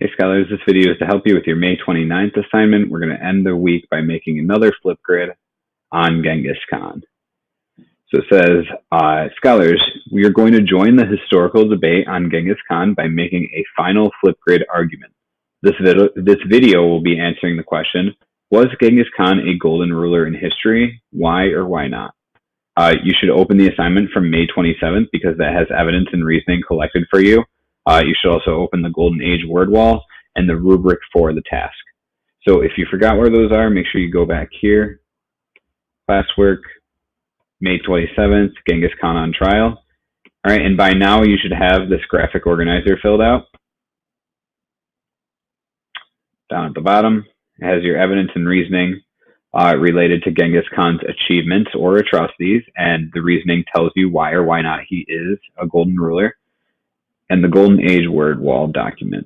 Hey scholars, this video is to help you with your May 29th assignment. We're going to end the week by making another Flipgrid on Genghis Khan. So it says, scholars, we are going to join the historical debate on Genghis Khan by making a final Flipgrid argument. This video will be answering the question, was Genghis Khan a golden ruler in history? Why or why not? You should open the assignment from May 27th because that has evidence and reasoning collected for you. You should also open the Golden Age word wall and the rubric for the task. So if you forgot where those are, make sure you go back here. Classwork, May 27th, Genghis Khan on trial. All right, and by now you should have this graphic organizer filled out. Down at the bottom, it has your evidence and reasoning related to Genghis Khan's achievements or atrocities, and the reasoning tells you why or why not he is a golden ruler. And the Golden Age word wall document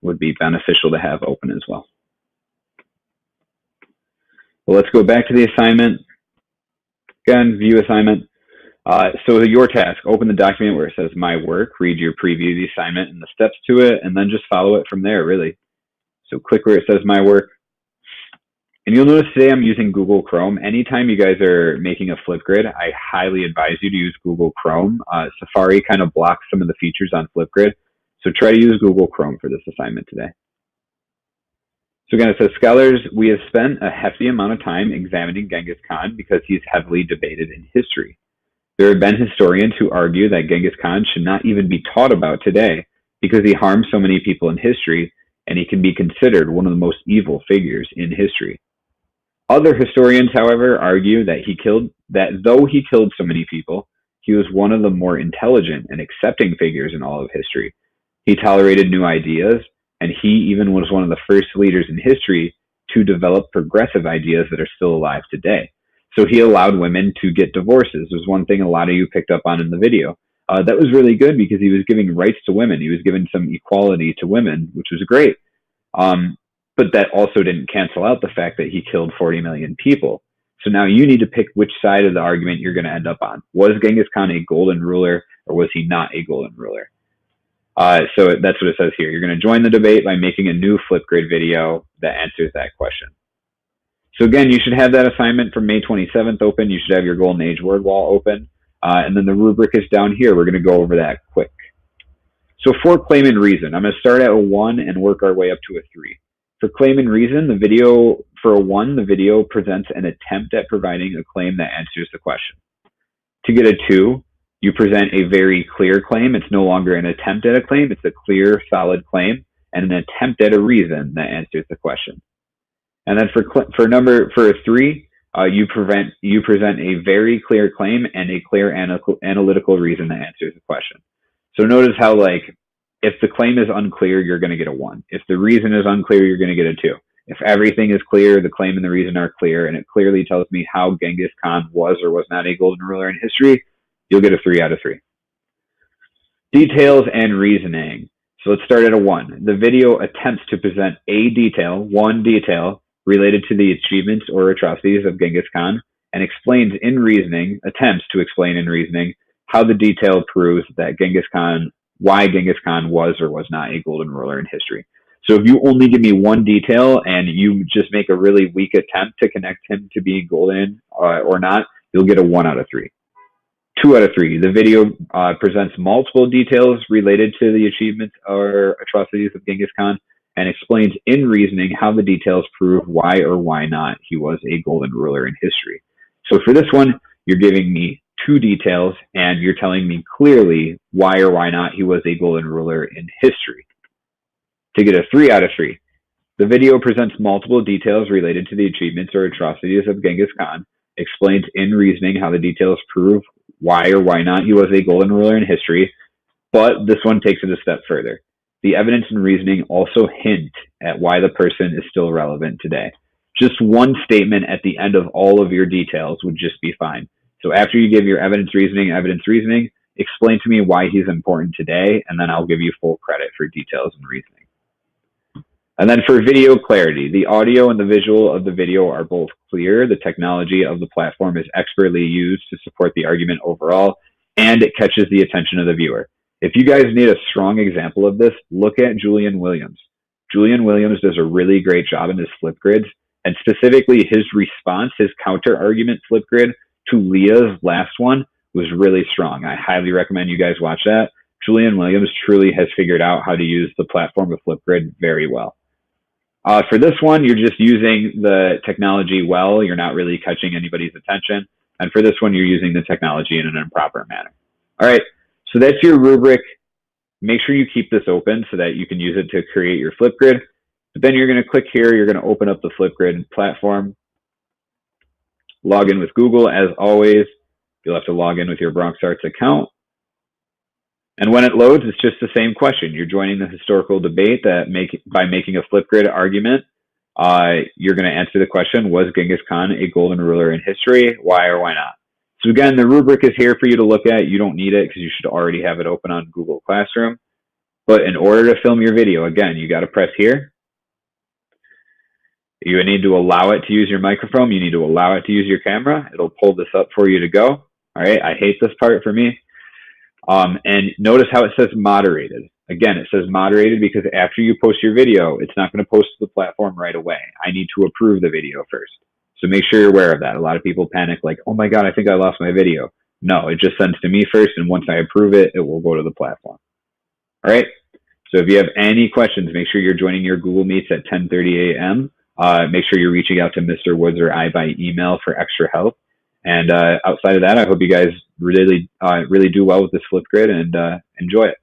would be beneficial to have open as well. Well, let's go back to the assignment. Again, view assignment. So your task, open the document where it says my work, read your preview of the assignment and the steps to it, and then just follow it from there, really. So click where it says my work. And you'll notice today I'm using Google Chrome. Anytime you guys are making a Flipgrid, I highly advise you to use Google Chrome. Safari kind of blocks some of the features on Flipgrid, so try to use Google Chrome for this assignment today. So again, it says, scholars, we have spent a hefty amount of time examining Genghis Khan because he's heavily debated in history. There have been historians who argue that Genghis Khan should not even be taught about today because he harmed so many people in history and he can be considered one of the most evil figures in history. Other historians, however, argue that though he killed so many people, he was one of the more intelligent and accepting figures in all of history. He tolerated new ideas, and he even was one of the first leaders in history to develop progressive ideas that are still alive today. So he allowed women to get divorces. There's one thing a lot of you picked up on in the video. That was really good because he was giving rights to women. He was giving some equality to women, which was great. But that also didn't cancel out the fact that he killed 40 million people. So now you need to pick which side of the argument you're going to end up on. Was Genghis Khan a golden ruler or was he not a golden ruler? So that's what it says here. You're going to join the debate by making a new Flipgrid video that answers that question. So again, you should have that assignment from May 27th open. You should have your Golden Age word wall open. And then the rubric is down here. We're going to go over that quick. So for claim and reason, I'm going to start at a 1 and work our way up to a 3. For claim and reason, the video presents an attempt at providing a claim that answers the question. To get a 2, you present a very clear claim. It's no longer an attempt at a claim. It's a clear, solid claim and an attempt at a reason that answers the question. And then for a 3, you present a very clear claim and a clear analytical reason that answers the question. So notice how, like, if the claim is unclear, you're going to get a 1. If the reason is unclear, you're going to get a 2. If everything is clear, the claim and the reason are clear, and it clearly tells me how Genghis Khan was or was not a golden ruler in history, you'll get a 3 out of 3. Details and reasoning. So let's start at a 1. The video attempts to present one detail related to the achievements or atrocities of Genghis Khan and attempts to explain in reasoning how the detail proves that why Genghis Khan was or was not a golden ruler in history. So if you only give me one detail and you just make a really weak attempt to connect him to being golden or not, you'll get a 1 out of 3. 2 out of 3. The video presents multiple details related to the achievements or atrocities of Genghis Khan and explains in reasoning how the details prove why or why not he was a golden ruler in history. So for this one, you're giving me 2 details and you're telling me clearly why or why not he was a golden ruler in history. To get a 3 out of 3, the video presents multiple details related to the achievements or atrocities of Genghis Khan, explains in reasoning how the details prove why or why not he was a golden ruler in history, but this one takes it a step further. The evidence and reasoning also hint at why the person is still relevant today. Just one statement at the end of all of your details would just be fine. So after you give your evidence reasoning, explain to me why he's important today, and then I'll give you full credit for details and reasoning. And then for video clarity, the audio and the visual of the video are both clear. The technology of the platform is expertly used to support the argument overall, and it catches the attention of the viewer. If you guys need a strong example of this, look at Julian Williams. Julian Williams does a really great job in his Flipgrids, and specifically his response, his counter argument Flipgrid to Leah's last one was really strong. I highly recommend you guys watch that. Julian Williams truly has figured out how to use the platform of Flipgrid very well. For this one, you're just using the technology well. You're not really catching anybody's attention. And for this one, you're using the technology in an improper manner. All right, so that's your rubric. Make sure you keep this open so that you can use it to create your Flipgrid. But then you're going to click here. You're going to open up the Flipgrid platform. Log in with Google. As always, you'll have to log in with your Bronx Arts account. And when it loads, it's just the same question. You're joining the historical debate that by making a Flipgrid argument, you're going to answer the question, was Genghis Khan a golden ruler in history? Why or why not? So again, the rubric is here for you to look at. You don't need it because you should already have it open on Google Classroom. But in order to film your video, again, you got to press here. You need to allow it to use your microphone. You need to allow it to use your camera. It'll pull this up for you to go. All right, I hate this part for me. And notice how it says moderated. Again, it says moderated because after you post your video, it's not going to post to the platform right away. I need to approve the video first. So make sure you're aware of that. A lot of people panic like, oh my God, I think I lost my video. No, it just sends to me first. And once I approve it, it will go to the platform. All right. So if you have any questions, make sure you're joining your Google Meets at 10:30 a.m. Make sure you're reaching out to Mr. Woods or I by email for extra help. And outside of that, I hope you guys really do well with this Flipgrid and enjoy it.